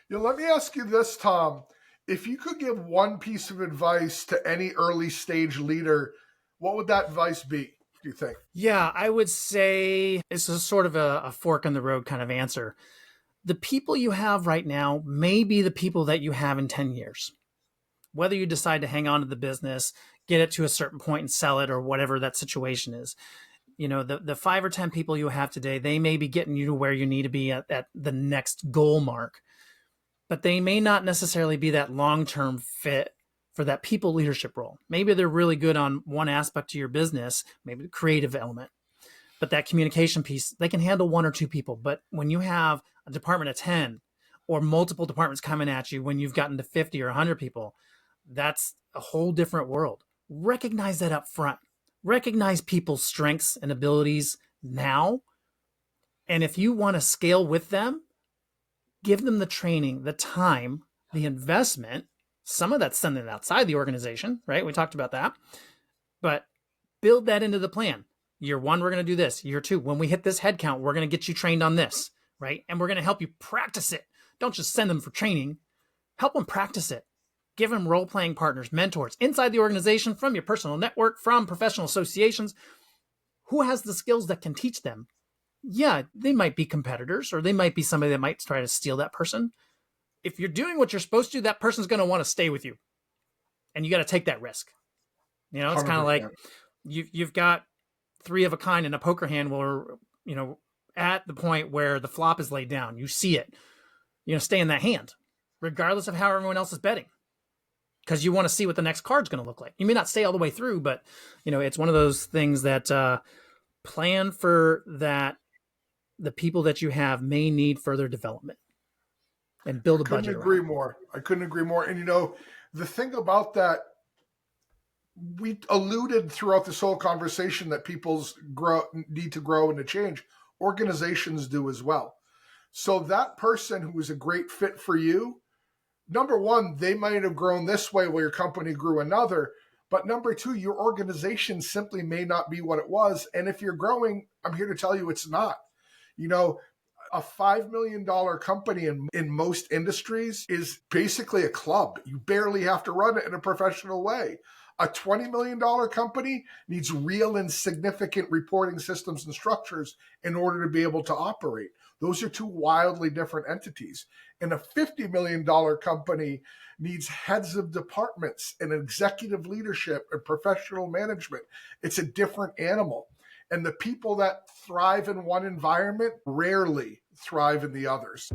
Let me ask you this, Tom. If you could give one piece of advice to any early stage leader, what would that advice be, do you think? Yeah, I would say it's a sort of a fork in the road kind of answer. The people you have right now may be the people that you have in 10 years. Whether you decide to hang on to the business, get it to a certain point and sell it or whatever that situation is. The 5 or 10 people you have today, they may be getting you to where you need to be at the next goal mark, but they may not necessarily be that long-term fit for that people leadership role. Maybe they're really good on one aspect of your business, maybe the creative element, but that communication piece, they can handle 1 or 2 people. But when you have a department of 10 or multiple departments coming at you, when you've gotten to 50 or 100 people, that's a whole different world. Recognize that up front. Recognize people's strengths and abilities now. And if you want to scale with them, give them the training, the time, the investment. Some of that's something outside the organization, right? We talked about that. But build that into the plan. Year 1, we're going to do this. Year 2, when we hit this head count, we're going to get you trained on this, right? And we're going to help you practice it. Don't just send them for training. Help them practice it. Give them role-playing partners, mentors inside the organization, from your personal network, from professional associations. Who has the skills that can teach them? Yeah, they might be competitors, or they might be somebody that might try to steal that person. If you're doing what you're supposed to, that person's going to want to stay with you. And you got to take that risk. It's kind of like 100%. you've got 3 of a kind in a poker hand where, at the point where the flop is laid down, you see it, stay in that hand, regardless of how everyone else is betting, because you want to see what the next card's going to look like. You may not stay all the way through, but, it's one of those things that plan for that. The people that you have may need further development, and build a Couldn't budget around agree it. more. I couldn't agree more. And the thing about that, we alluded throughout this whole conversation that people's need to grow and to change. Organizations do as well. So that person who is a great fit for you, number one, they might have grown this way while your company grew another. But number 2, your organization simply may not be what it was. And if you're growing, I'm here to tell you it's not. A $5 million company in most industries is basically a club. You barely have to run it in a professional way. A $20 million company needs real and significant reporting systems and structures in order to be able to operate. Those are 2 wildly different entities. And a $50 million company needs heads of departments and executive leadership and professional management. It's a different animal. And the people that thrive in one environment rarely thrive in the others.